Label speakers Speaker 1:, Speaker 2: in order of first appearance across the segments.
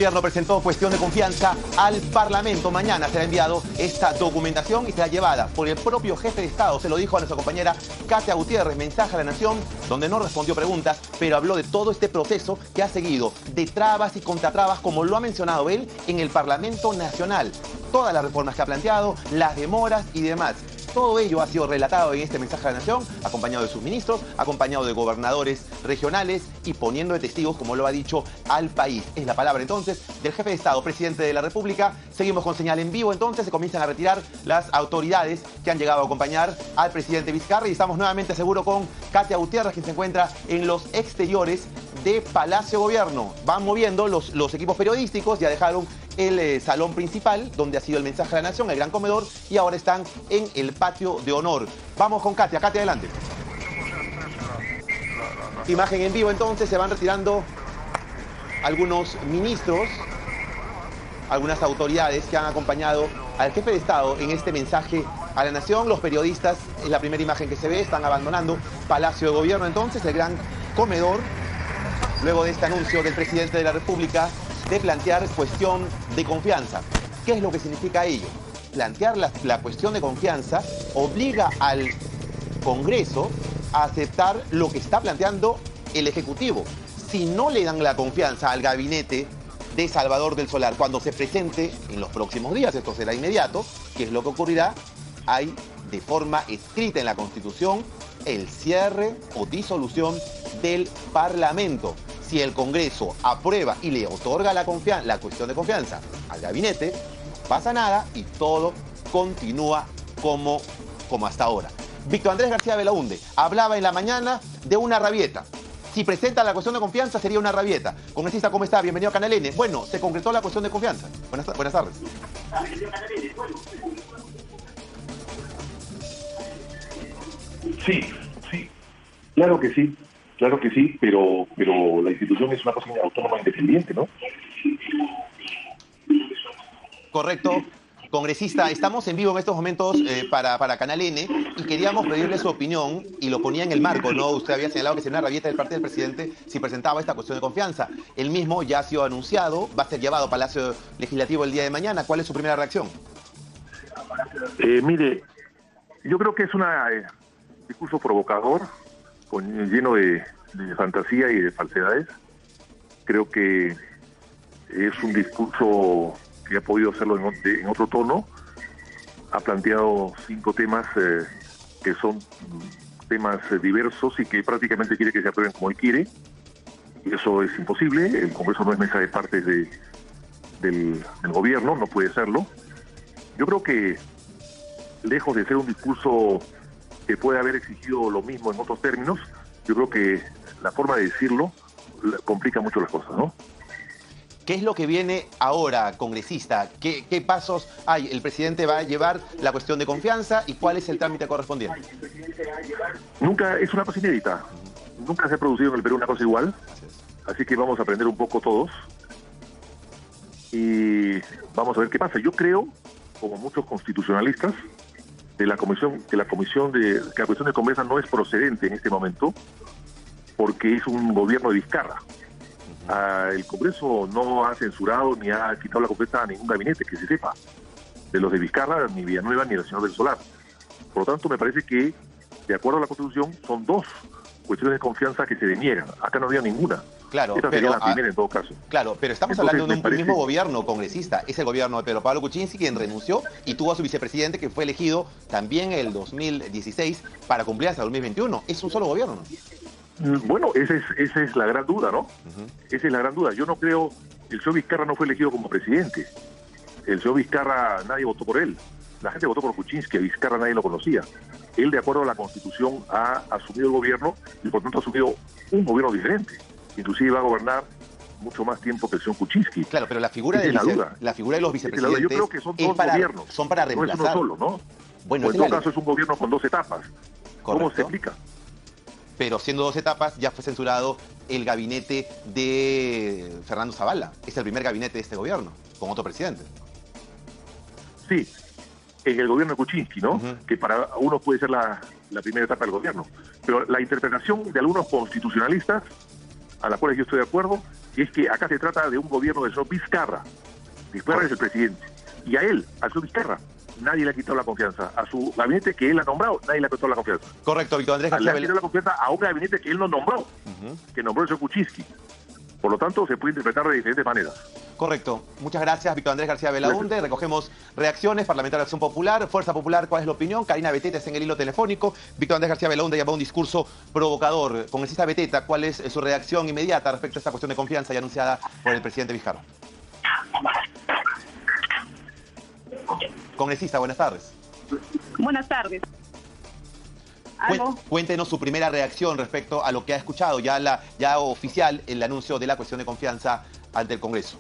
Speaker 1: El gobierno presentó cuestión de confianza al Parlamento. Mañana será enviado esta documentación y será llevada por el propio jefe de Estado. Se lo dijo a nuestra compañera Katia Gutiérrez, mensaje a la Nación, donde no respondió preguntas, pero habló de todo este proceso que ha seguido, de trabas y contratrabas, como lo ha mencionado él, en el Parlamento Nacional. Todas las reformas que ha planteado, las demoras y demás. Todo ello ha sido relatado en este mensaje a la Nación, acompañado de sus ministros, acompañado de gobernadores regionales y poniendo de testigos, como lo ha dicho, al país. Es la palabra entonces del jefe de Estado, presidente de la República. Seguimos con señal en vivo, entonces se comienzan a retirar las autoridades que han llegado a acompañar al presidente Vizcarra y estamos nuevamente seguro con Katia Gutiérrez, quien se encuentra en los exteriores de Palacio Gobierno. Van moviendo los equipos periodísticos, ya dejaron el salón principal, donde ha sido el mensaje a la Nación, el gran comedor, y ahora están en el patio de honor. Vamos con Katia. Katia, adelante. Imagen en vivo, entonces, se van retirando algunos ministros, algunas autoridades que han acompañado al jefe de Estado en este mensaje a la Nación. Los periodistas, es la primera imagen que se ve, están abandonando Palacio de Gobierno, entonces, el gran comedor, luego de este anuncio del presidente de la República de plantear cuestión de confianza. ¿Qué es lo que significa ello? Plantear la cuestión de confianza obliga al Congreso a aceptar lo que está planteando el Ejecutivo. Si no le dan la confianza al gabinete de Salvador del Solar cuando se presente en los próximos días, esto será inmediato, ¿qué es lo que ocurrirá? Hay de forma escrita en la Constitución el cierre o disolución del Parlamento. Si el Congreso aprueba y le otorga la cuestión de confianza al gabinete, no pasa nada y todo continúa como hasta ahora. Víctor Andrés García Belaúnde hablaba en la mañana de una rabieta. Si presenta la cuestión de confianza sería una rabieta. Congresista, ¿cómo está? Bienvenido a Canal N. Bueno, se concretó la cuestión de confianza. Buenas tardes.
Speaker 2: Sí, claro que sí, pero la institución es una cosa autónoma independiente, ¿no?
Speaker 1: Correcto. Congresista, estamos en vivo en estos momentos para Canal N y queríamos pedirle su opinión y lo ponía en el marco, ¿no? Usted había señalado que sería una rabieta del parte del presidente si presentaba esta cuestión de confianza. El mismo ya ha sido anunciado, va a ser llevado a Palacio Legislativo el día de mañana. ¿Cuál es su primera reacción?
Speaker 2: Mire, yo creo que es un discurso provocador, lleno de fantasía y de falsedades. Creo que es un discurso que ha podido hacerlo en otro tono. Ha planteado 5 temas que son temas diversos y que prácticamente quiere que se aprueben como él quiere. Y eso es imposible. El Congreso no es mesa de partes del gobierno, no puede serlo. Yo creo que, lejos de ser un discurso que puede haber exigido lo mismo en otros términos, yo creo que la forma de decirlo complica mucho las cosas, ¿no?
Speaker 1: ¿Qué es lo que viene ahora, congresista? ¿Qué pasos hay? El presidente va a llevar la cuestión de confianza y ¿cuál es el trámite correspondiente?
Speaker 2: Es una cosa inédita. Nunca se ha producido en el Perú una cosa igual. Así que vamos a aprender un poco todos y vamos a ver qué pasa. Yo creo, como muchos constitucionalistas, que la cuestión de confianza no es procedente en este momento porque es un gobierno de Vizcarra. El Congreso no ha censurado ni ha quitado la confianza a ningún gabinete, que se sepa, de los de Vizcarra, ni Villanueva, ni el señor del Solar. Por lo tanto, me parece que, de acuerdo a la Constitución, son 2 cuestiones de confianza que se deniegan. Acá no había ninguna.
Speaker 1: Claro,
Speaker 2: esta sería la primera en todo caso.
Speaker 1: Claro, pero estamos hablando de un mismo gobierno congresista. Es el gobierno de Pedro Pablo Kuczynski quien renunció y tuvo a su vicepresidente que fue elegido también en el 2016 para cumplir hasta el 2021. Es un solo gobierno, ¿no?
Speaker 2: Bueno, esa es la gran duda, ¿no? Esa es la gran duda. Yo no creo, el señor Vizcarra no fue elegido como presidente. El señor Vizcarra, nadie votó por él. La gente votó por Kuczynski, a Vizcarra nadie lo conocía. Él, de acuerdo a la Constitución, ha asumido el gobierno y por tanto ha asumido un gobierno diferente. Inclusive va a gobernar mucho más tiempo que el señor Kuczynski.
Speaker 1: Claro, pero la figura de los vicepresidentes
Speaker 2: yo creo que son 2 gobiernos.
Speaker 1: Son para reemplazar.
Speaker 2: No es uno solo, ¿no?
Speaker 1: Bueno,
Speaker 2: en todo caso es un gobierno con 2 etapas.
Speaker 1: Correcto.
Speaker 2: ¿Cómo se explica?
Speaker 1: Pero siendo 2 etapas, ya fue censurado el gabinete de Fernando Zavala. Es el primer gabinete de este gobierno, con otro presidente.
Speaker 2: Sí, en el gobierno de Kuczynski, ¿no? Que para unos puede ser la primera etapa del gobierno. Pero la interpretación de algunos constitucionalistas, a la cual yo estoy de acuerdo, Y es que acá se trata de un gobierno del señor Vizcarra. Vizcarra es el presidente. Y a él, al señor Vizcarra, nadie le ha quitado la confianza. A su gabinete que él ha nombrado, nadie le ha quitado la confianza.
Speaker 1: Correcto, Víctor Andrés
Speaker 2: Le
Speaker 1: García
Speaker 2: ha quitado la confianza a un gabinete que él no nombró, que nombró el señor Kuczynski. Por lo tanto, se puede interpretar de diferentes maneras.
Speaker 1: Correcto. Muchas gracias, Víctor Andrés García Belaunde. Recogemos reacciones. Parlamentario de Acción Popular, Fuerza Popular, ¿cuál es la opinión? Karina Beteta está en el hilo telefónico. Víctor Andrés García Belaunde llamó a un discurso provocador. Congresista Beteta, ¿cuál es su reacción inmediata respecto a esta cuestión de confianza ya anunciada por el presidente Vizcarra? Congresista, buenas tardes.
Speaker 3: Buenas tardes.
Speaker 1: Cuéntenos su primera reacción respecto a lo que ha escuchado, ya oficial, el anuncio de la cuestión de confianza ante el Congreso.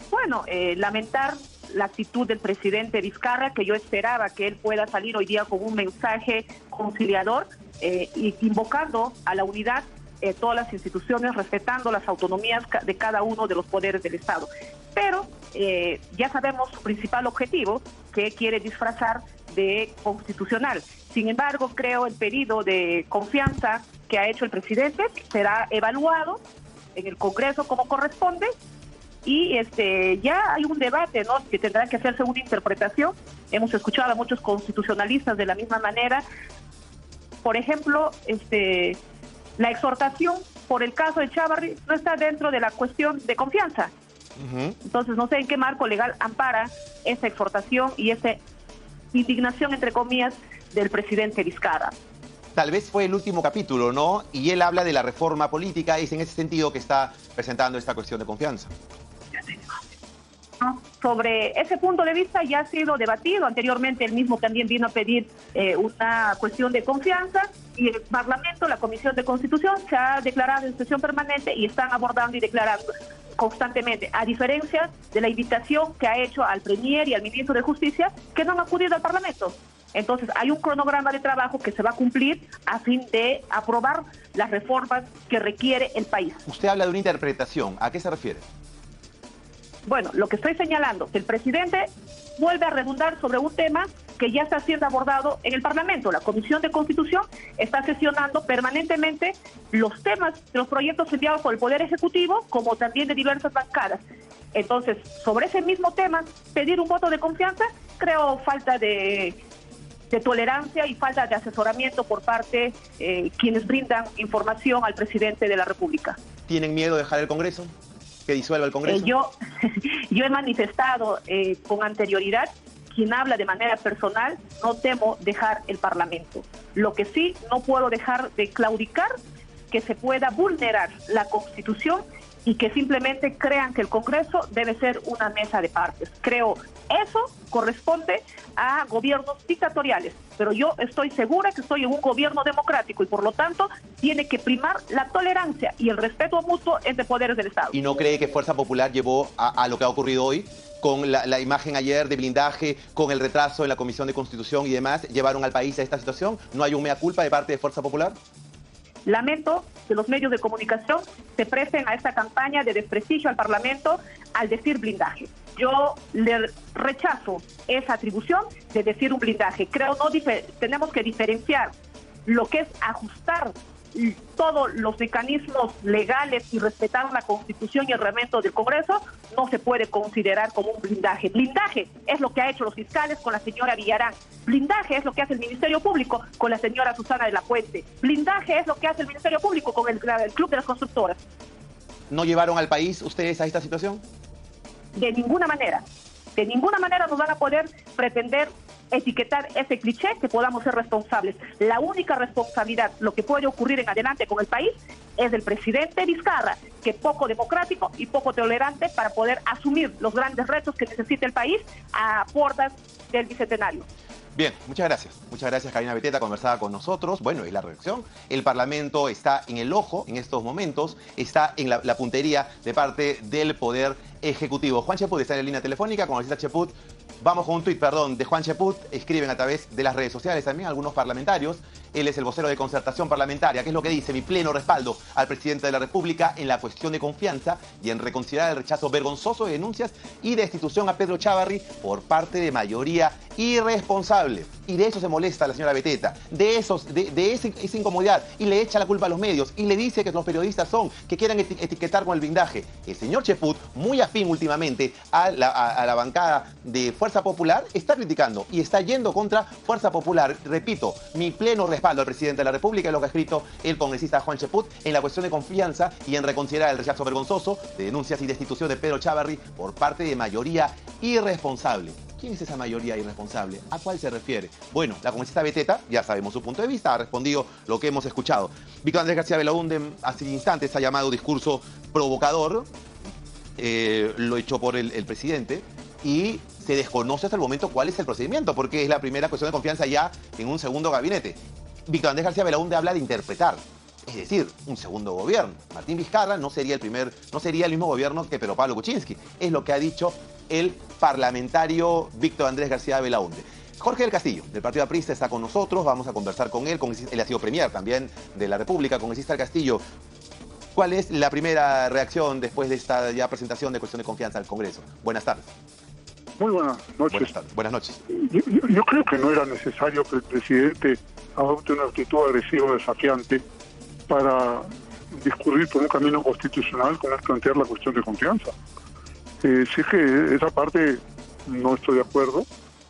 Speaker 3: Bueno, lamentar la actitud del presidente Vizcarra, que yo esperaba que él pueda salir hoy día con un mensaje conciliador y invocando a la unidad todas las instituciones, respetando las autonomías de cada uno de los poderes del Estado. Pero ya sabemos su principal objetivo, que quiere disfrazar de constitucional. Sin embargo, creo el pedido de confianza que ha hecho el presidente será evaluado en el Congreso como corresponde y ya hay un debate, ¿no?, que tendrá que hacerse una interpretación. Hemos escuchado a muchos constitucionalistas de la misma manera. Por ejemplo, la exhortación por el caso de Chávarri no está dentro de la cuestión de confianza. Entonces, no sé en qué marco legal ampara esa exhortación y esa indignación, entre comillas, del presidente Vizcarra.
Speaker 1: Tal vez fue el último capítulo, ¿no? Y él habla de la reforma política y es en ese sentido que está presentando esta cuestión de confianza.
Speaker 3: Sobre ese punto de vista ya ha sido debatido. Anteriormente él mismo también vino a pedir una cuestión de confianza y el Parlamento, la Comisión de Constitución, se ha declarado en sesión permanente y están abordando y declarando constantemente, a diferencia de la invitación que ha hecho al Premier y al Ministro de Justicia, que no han acudido al Parlamento. Entonces, hay un cronograma de trabajo que se va a cumplir a fin de aprobar las reformas que requiere el país.
Speaker 1: Usted habla de una interpretación. ¿A qué se refiere?
Speaker 3: Bueno, lo que estoy señalando, que el presidente vuelve a redundar sobre un tema que ya está siendo abordado en el Parlamento. La Comisión de Constitución está sesionando permanentemente los temas de los proyectos enviados por el Poder Ejecutivo, como también de diversas bancadas. Entonces, sobre ese mismo tema, pedir un voto de confianza, creo falta de tolerancia y falta de asesoramiento por parte de quienes brindan información al presidente de la República.
Speaker 1: ¿Tienen miedo de dejar el Congreso? ¿Que disuelva el Congreso?
Speaker 3: Yo he manifestado con anterioridad, quien habla de manera personal, no temo dejar el Parlamento. Lo que sí no puedo dejar de claudicar, que se pueda vulnerar la Constitución y que simplemente crean que el Congreso debe ser una mesa de partes. Creo eso corresponde a gobiernos dictatoriales, pero yo estoy segura que estoy en un gobierno democrático y por lo tanto tiene que primar la tolerancia y el respeto mutuo entre poderes del Estado.
Speaker 1: ¿Y no cree que Fuerza Popular llevó a lo que ha ocurrido hoy? Con la imagen ayer de blindaje, con el retraso en la Comisión de Constitución y demás, ¿llevaron al país a esta situación? ¿No hay un mea culpa de parte de Fuerza Popular?
Speaker 3: Lamento que los medios de comunicación se presten a esta campaña de desprestigio al Parlamento al decir blindaje. Yo le rechazo esa atribución de decir un blindaje. Creo tenemos que diferenciar lo que es ajustar todos los mecanismos legales y respetar la Constitución y el reglamento del Congreso. No se puede considerar como un blindaje. Blindaje es lo que ha hecho los fiscales con la señora Villarán. Blindaje es lo que hace el Ministerio Público con la señora Susana de la Puente. Blindaje es lo que hace el Ministerio Público con el Club de las Constructoras.
Speaker 1: ¿No llevaron al país ustedes a esta situación?
Speaker 3: De ninguna manera. De ninguna manera nos van a poder pretender etiquetar ese cliché que podamos ser responsables. La única responsabilidad, lo que puede ocurrir en adelante con el país, es del presidente Vizcarra, que es poco democrático y poco tolerante para poder asumir los grandes retos que necesita el país a puertas del bicentenario.
Speaker 1: Bien, muchas gracias. Muchas gracias, Karina Beteta, conversada con nosotros. Bueno, es la reacción. El Parlamento está en el ojo en estos momentos, está en la puntería de parte del Poder Ejecutivo. Juan Cheput está en la línea telefónica. Congresista Cheput, Vamos con un tuit, de Juan Cheput. Escriben a través de las redes sociales también algunos parlamentarios. Él es el vocero de Concertación Parlamentaria. ¿Qué es lo que dice? Mi pleno respaldo al presidente de la República en la cuestión de confianza y en reconsiderar el rechazo vergonzoso de denuncias y destitución a Pedro Chávarri por parte de mayoría irresponsable. Y de eso se molesta la señora Beteta, de esa incomodidad, y le echa la culpa a los medios y le dice que los periodistas son, que quieran etiquetar con el blindaje. El señor Cheput, muy afín últimamente a la bancada de Fuerza Popular, está criticando y está yendo contra Fuerza Popular. Repito, mi pleno respaldo al presidente de la República es lo que ha escrito el congresista Juan Cheput en la cuestión de confianza y en reconsiderar el rechazo vergonzoso de denuncias y destitución de Pedro Chávarri por parte de mayoría irresponsable. ¿Quién es esa mayoría irresponsable? ¿A cuál se refiere? Bueno, la congresista Beteta, ya sabemos su punto de vista, ha respondido lo que hemos escuchado. Víctor Andrés García Belaúnde hace instantes ha llamado discurso provocador, lo echó por el presidente, y se desconoce hasta el momento cuál es el procedimiento, porque es la primera cuestión de confianza ya en un segundo gabinete. Víctor Andrés García Belaúnde habla de interpretar, es decir, un segundo gobierno. Martín Vizcarra no sería el mismo gobierno que Pedro Pablo Kuczynski, es lo que ha dicho el parlamentario Víctor Andrés García Belaúnde. Jorge del Castillo, del Partido Aprista, está con nosotros, vamos a conversar con él. Él ha sido premier también de la República. Congresista del Castillo, ¿cuál es la primera reacción después de esta ya presentación de cuestión de confianza al Congreso? Buenas tardes.
Speaker 4: Muy buenas noches.
Speaker 1: Buenas tardes. Buenas noches.
Speaker 4: Yo creo que no era necesario que el presidente adopte una actitud agresiva o desafiante para discurrir por un camino constitucional como es plantear la cuestión de confianza. Sí es que esa parte no estoy de acuerdo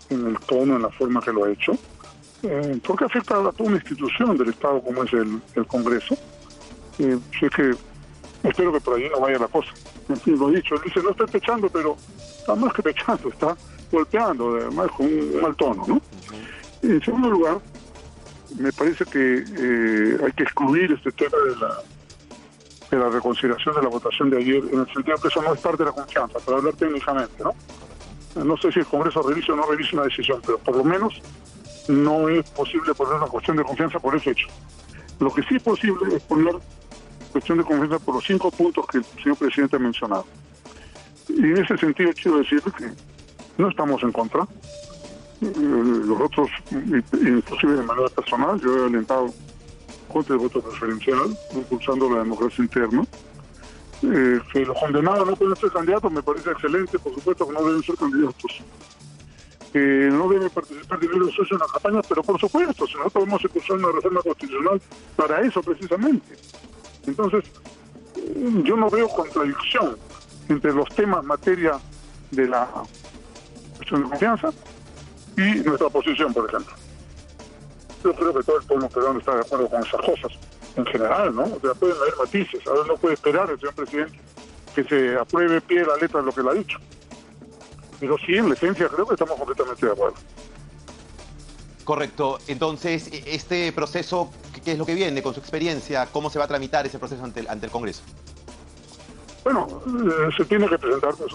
Speaker 4: en el tono, en la forma que lo ha hecho, porque afecta a toda una institución del Estado como es el Congreso. Sí es que espero que por ahí no vaya la cosa. En fin, lo he dicho, él dice, no estoy pechando, pero está más que pechando, está golpeando, además con un mal tono, ¿no? En segundo lugar, me parece que hay que excluir este tema de la reconsideración de la votación de ayer, en el sentido que eso no es parte de la confianza, para hablar técnicamente, ¿no? No sé si el Congreso revisa o no revisa una decisión, pero por lo menos no es posible poner una cuestión de confianza por ese hecho. Lo que sí es posible es poner cuestión de confianza por los 5 puntos que el señor presidente ha mencionado. Y en ese sentido quiero decirle que no estamos en contra. Los otros, inclusive de manera personal, yo he alentado contra el voto preferencial, impulsando la democracia interna. Que los condenados no pueden ser candidatos me parece excelente, por supuesto que no deben ser candidatos. Que no deben participar de ningún socio en la campaña, pero por supuesto, si nosotros hemos impulsado una reforma constitucional para eso precisamente. Entonces, yo no veo contradicción entre los temas materia de la cuestión de confianza y nuestra posición, por ejemplo. Yo creo que todo el pueblo peruano está de acuerdo con esas cosas, en general, ¿no? O sea, pueden haber matices. A ver, no puede esperar el señor presidente que se apruebe pie de la letra de lo que él ha dicho. Pero sí, en la esencia, creo que estamos completamente de acuerdo.
Speaker 1: Correcto. Entonces, este proceso, ¿qué es lo que viene con su experiencia? ¿Cómo se va a tramitar ese proceso ante el Congreso?
Speaker 4: Bueno, se tiene que presentar pues,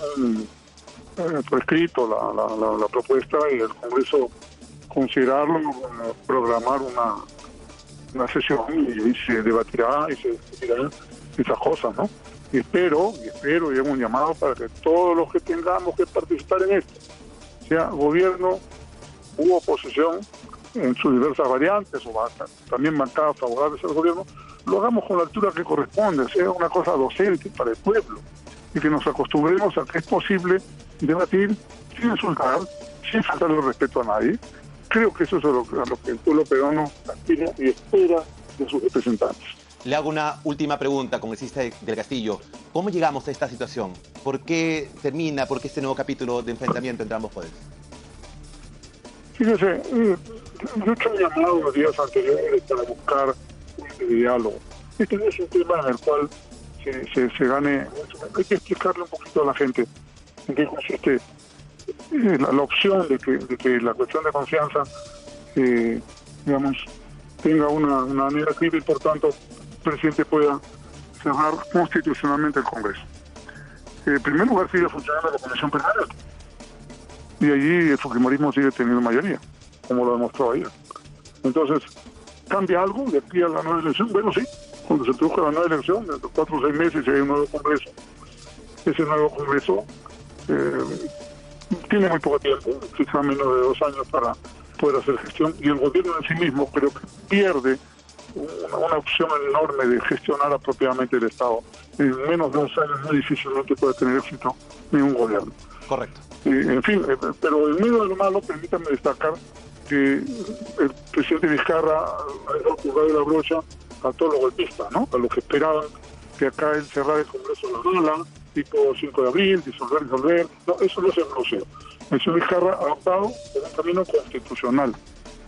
Speaker 4: por escrito la propuesta y el Congreso considerarlo, programar una sesión y se debatirá y se discutirán esas cosas, ¿no? Y espero y hago un llamado para que todos los que tengamos que participar en esto, sea gobierno u oposición, en sus diversas variantes, o también bancadas favorables al gobierno, lo hagamos con la altura que corresponde, sea una cosa docente para el pueblo, y que nos acostumbremos a que es posible debatir sin insultar, sin faltarle el respeto a nadie. Creo que eso es a lo que el pueblo peruano aspira y espera de sus representantes.
Speaker 1: Le hago una última pregunta, congresista del Castillo. ¿Cómo llegamos a esta situación? ¿Por qué termina, por qué este nuevo capítulo de enfrentamiento entre ambos poderes?
Speaker 4: Fíjese, yo he hecho un llamado los días anteriores para buscar un diálogo. Este no es un tema en el cual se gane. Hay que explicarle un poquito a la gente en qué consiste la opción de que la cuestión de confianza, digamos, tenga una negativa y por tanto el presidente pueda cerrar constitucionalmente el Congreso. En primer lugar sigue funcionando la Comisión Permanente y allí el fujimorismo sigue teniendo mayoría, como lo demostró ayer. Entonces, ¿cambia algo de aquí a la nueva elección? Bueno, sí, cuando se produzca la nueva elección, dentro de 4 o 6 meses, si hay un nuevo Congreso, ese nuevo Congreso tiene muy poco tiempo, quizá menos de 2 años para poder hacer gestión, y el gobierno en sí mismo creo que pierde una opción enorme de gestionar apropiadamente el Estado. En menos de 2 años muy difícilmente puede tener éxito ningún gobierno.
Speaker 1: Correcto.
Speaker 4: En fin, pero en medio de lo malo, permítanme destacar que el presidente Vizcarra ha dejado colgar de la brocha a todos los golpistas, ¿no? A los que esperaban que acá él cerrara el Congreso a la bala, tipo 5 de abril, disolver. No, eso no se producido. El señor Vizcarra ha optado por un camino constitucional,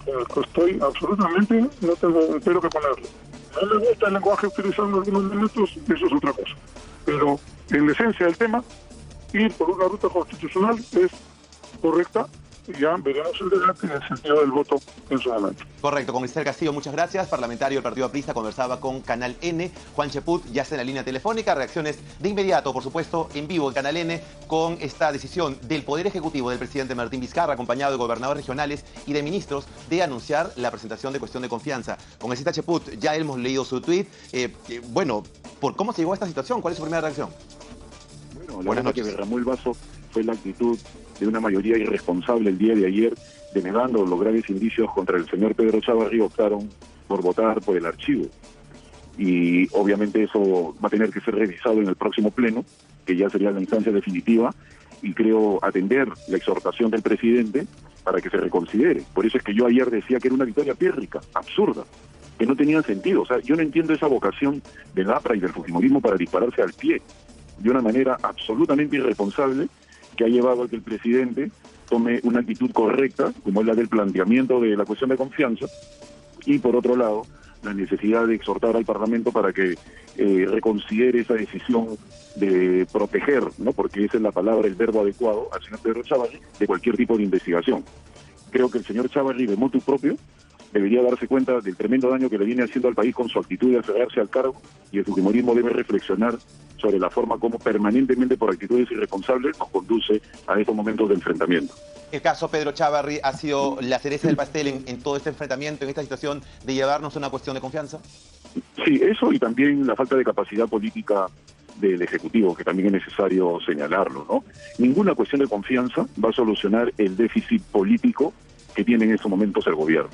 Speaker 4: con el que estoy absolutamente, no tengo un pero que ponerle. No me gusta el lenguaje utilizado en algunos minutos, eso es otra cosa. Pero en la esencia del tema, ir por una ruta constitucional es correcta, y ya veremos el debate en el sentido del voto en su momento.
Speaker 1: Correcto, con Cristel Castillo, muchas gracias. Parlamentario del Partido Aprista, conversaba con Canal N. Juan Cheput ya está en la línea telefónica. Reacciones de inmediato, por supuesto, en vivo en Canal N, con esta decisión del Poder Ejecutivo del presidente Martín Vizcarra, acompañado de gobernadores regionales y de ministros, de anunciar la presentación de cuestión de confianza. Congresista Cheput, ya hemos leído su tuit. Bueno, ¿por cómo se llegó a esta situación? ¿Cuál es su primera reacción?
Speaker 5: Bueno, la verdad que derramó el vaso fue la actitud de una mayoría irresponsable el día de ayer, denegando los graves indicios contra el señor Pedro Chávarri. Optaron por votar por el archivo. Y obviamente eso va a tener que ser revisado en el próximo pleno, que ya sería la instancia definitiva, y creo atender la exhortación del presidente para que se reconsidere. Por eso es que yo ayer decía que era una victoria pírrica, absurda, que no tenía sentido. O sea, yo no entiendo esa vocación del APRA y del fujimorismo para dispararse al pie, de una manera absolutamente irresponsable, que ha llevado a que el presidente tome una actitud correcta, como es la del planteamiento de la cuestión de confianza, y por otro lado, la necesidad de exhortar al Parlamento para que reconsidere esa decisión de proteger, ¿no? Porque esa es la palabra, el verbo adecuado, al señor Pedro Chávarri, de cualquier tipo de investigación. Creo que el señor Chávarri, de motu propio, debería darse cuenta del tremendo daño que le viene haciendo al país con su actitud de aferrarse al cargo, y el fujimorismo debe reflexionar sobre la forma como permanentemente, por actitudes irresponsables, nos conduce a estos momentos de enfrentamiento.
Speaker 1: El caso Pedro Chávarri ha sido la cereza del pastel en todo este enfrentamiento, en esta situación de llevarnos a una cuestión de confianza.
Speaker 5: Sí, eso, y también la falta de capacidad política del Ejecutivo, que también es necesario señalarlo, ¿no? Ninguna cuestión de confianza va a solucionar el déficit político que tiene en estos momentos el gobierno,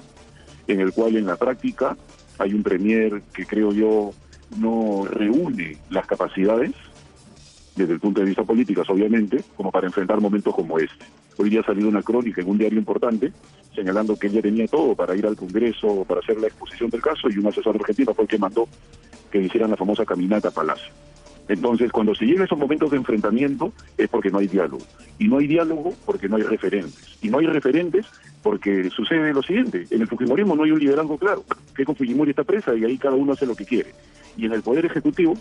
Speaker 5: en el cual en la práctica hay un premier que creo yo no reúne las capacidades, desde el punto de vista político, obviamente, como para enfrentar momentos como este. Hoy día ha salido una crónica en un diario importante señalando que ella tenía todo para ir al Congreso, para hacer la exposición del caso, y un asesor argentino fue el que mandó que hicieran la famosa caminata a Palacio. Entonces, cuando se llega a esos momentos de enfrentamiento es porque no hay diálogo. Y no hay diálogo porque no hay referentes. Y no hay referentes porque sucede lo siguiente. En el fujimorismo no hay un liderazgo claro. Keiko Fujimori está presa y ahí cada uno hace lo que quiere. Y en el Poder Ejecutivo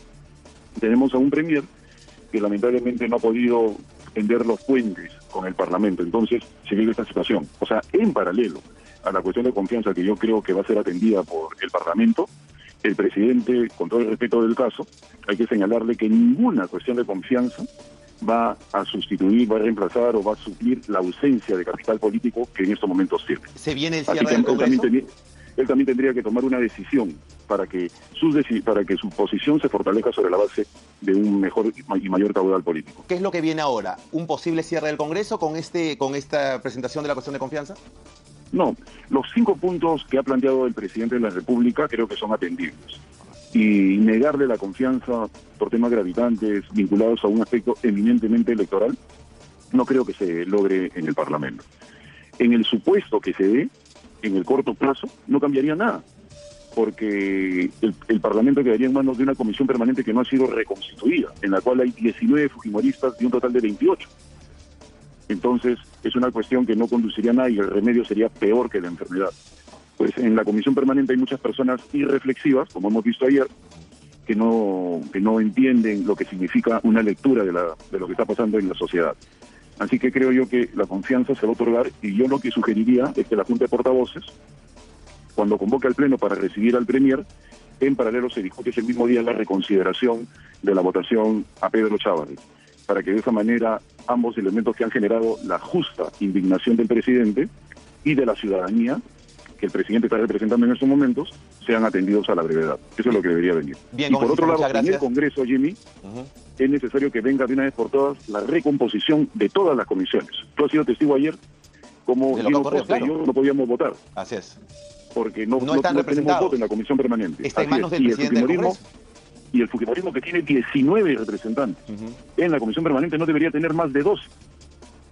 Speaker 5: tenemos a un premier que lamentablemente no ha podido tender los puentes con el Parlamento. Entonces se vive esta situación. O sea, en paralelo a la cuestión de confianza, que yo creo que va a ser atendida por el Parlamento, el presidente, con todo el respeto del caso, hay que señalarle que ninguna cuestión de confianza va a sustituir, va a reemplazar o va a suplir la ausencia de capital político que en estos momentos tiene.
Speaker 1: ¿Se viene el
Speaker 5: Así
Speaker 1: cierre
Speaker 5: que
Speaker 1: del Congreso?
Speaker 5: Él también tendría que tomar una decisión para que su posición se fortalezca sobre la base de un mejor y mayor caudal político.
Speaker 1: ¿Qué es lo que viene ahora? ¿Un posible cierre del Congreso con esta presentación de la cuestión de confianza?
Speaker 5: No, los 5 puntos que ha planteado el presidente de la República creo que son atendibles. Y negarle la confianza por temas gravitantes vinculados a un aspecto eminentemente electoral, no creo que se logre en el Parlamento. En el supuesto que se dé, en el corto plazo, no cambiaría nada, porque el Parlamento quedaría en manos de una comisión permanente que no ha sido reconstituida, en la cual hay 19 fujimoristas de un total de 28. Entonces, es una cuestión que no conduciría a nada y el remedio sería peor que la enfermedad. Pues en la comisión permanente hay muchas personas irreflexivas, como hemos visto ayer, que no entienden lo que significa una lectura de lo que está pasando en la sociedad. Así que creo yo que la confianza se va a otorgar, y yo lo que sugeriría es que la Junta de Portavoces, cuando convoque al Pleno para recibir al Premier, en paralelo se discute ese mismo día la reconsideración de la votación a Pedro Chávarri, para que de esa manera ambos elementos que han generado la justa indignación del presidente y de la ciudadanía, que el presidente está representando en estos momentos, sean atendidos a la brevedad. Eso es lo que debería venir.
Speaker 1: Bien,
Speaker 5: y por otro lado, en el Congreso, Jimmy, es necesario que venga de una vez por todas la recomposición de todas las comisiones. Tú has sido testigo ayer como
Speaker 1: De lo que ocurrió,
Speaker 5: Costa y yo no podíamos votar.
Speaker 1: Así es.
Speaker 5: Porque no
Speaker 1: están
Speaker 5: tenemos
Speaker 1: representados.
Speaker 5: voto en la comisión permanente.
Speaker 1: Está en
Speaker 5: Así
Speaker 1: manos
Speaker 5: es.
Speaker 1: del
Speaker 5: Y el
Speaker 1: presidente del
Speaker 5: fujimorismo,
Speaker 1: Congreso.
Speaker 5: y el fujimorismo, que tiene 19 representantes en la comisión permanente, no debería tener más de 12.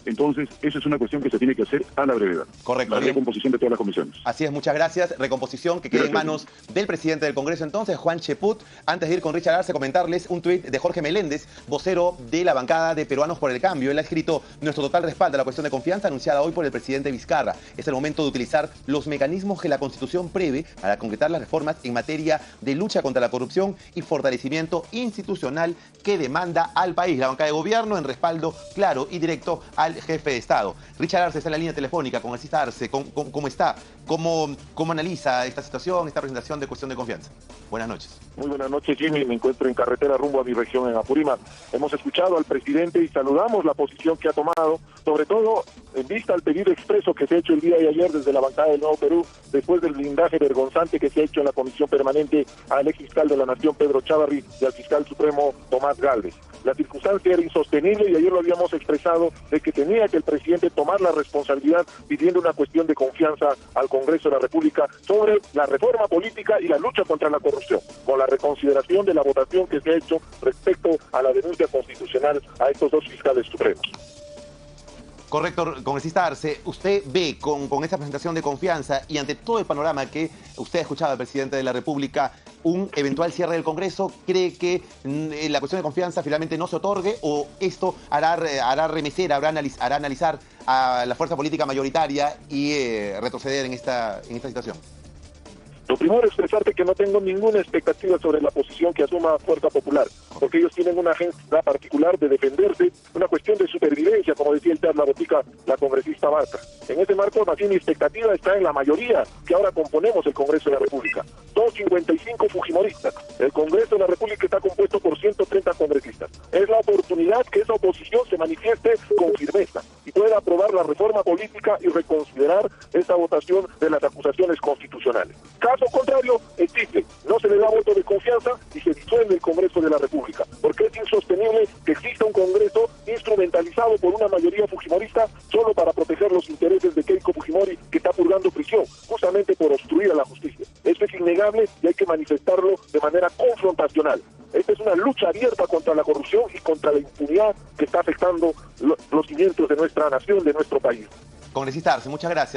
Speaker 5: Entonces, eso es una cuestión que se tiene que hacer a la brevedad.
Speaker 1: Correcto.
Speaker 5: La
Speaker 1: Bien.
Speaker 5: recomposición de todas las comisiones.
Speaker 1: Así es, muchas gracias. Recomposición que quede en manos del presidente del Congreso entonces, Juan Cheput. Antes de ir con Richard Arce, comentarles un tuit de Jorge Meléndez, vocero de la bancada de Peruanos por el Cambio. Él ha escrito: nuestro total respaldo a la cuestión de confianza anunciada hoy por el presidente Vizcarra. Es el momento de utilizar los mecanismos que la Constitución prevé para concretar las reformas en materia de lucha contra la corrupción y fortalecimiento institucional que demanda al país. La bancada de gobierno en respaldo claro y directo al jefe de Estado. Richard Arce está en la línea telefónica con Asís Arce. ¿Cómo está? ¿Cómo analiza esta situación, esta presentación de cuestión de confianza? Buenas noches.
Speaker 6: Muy buenas noches, Jimmy. Me encuentro en carretera rumbo a mi región, en Apurímac. Hemos escuchado al presidente y saludamos la posición que ha tomado, sobre todo en vista al pedido expreso que se ha hecho el día de ayer desde la bancada del Nuevo Perú, después del blindaje vergonzante que se ha hecho en la comisión permanente al ex fiscal de la Nación, Pedro Chávarri, y al fiscal supremo, Tomás Gálvez. La circunstancia era insostenible y ayer lo habíamos expresado de que tenía que el presidente tomar la responsabilidad pidiendo una cuestión de confianza al Congreso de la República sobre la reforma política y la lucha contra la corrupción, con la reconsideración de la votación que se ha hecho respecto a la denuncia constitucional a estos dos fiscales supremos.
Speaker 1: Correcto, congresista Arce, usted ve con esta presentación de confianza y ante todo el panorama que usted ha escuchado al presidente de la República, un eventual cierre del Congreso, ¿cree que la cuestión de confianza finalmente no se otorgue o esto hará remecer, hará analizar a la fuerza política mayoritaria y retroceder en esta situación?
Speaker 6: Lo primero es expresarte que no tengo ninguna expectativa sobre la posición que asuma Fuerza Popular, porque ellos tienen una agenda particular de defenderse, una cuestión de supervivencia, como decía el la botica, la congresista Barca. En ese marco, más bien mi expectativa está en la mayoría que ahora componemos el Congreso de la República. 255 fujimoristas. El Congreso de la República está compuesto por 130 congresistas. Es la oportunidad que esa oposición se manifieste con firmeza y pueda aprobar la reforma política y reconsiderar esta votación de las acusaciones constitucionales. Caso contrario, existe, no se le da voto de confianza y se disuelve el Congreso de la República, porque es insostenible que exista un Congreso instrumentalizado por una mayoría fujimorista solo para proteger los intereses de Keiko Fujimori, que está purgando prisión, justamente por obstruir a la justicia. Esto es innegable y hay que manifestarlo de manera confrontacional. Esta es una lucha abierta contra la corrupción y contra la impunidad que está afectando los cimientos de nuestra nación, de nuestro país.
Speaker 1: Congresista Arce, muchas gracias.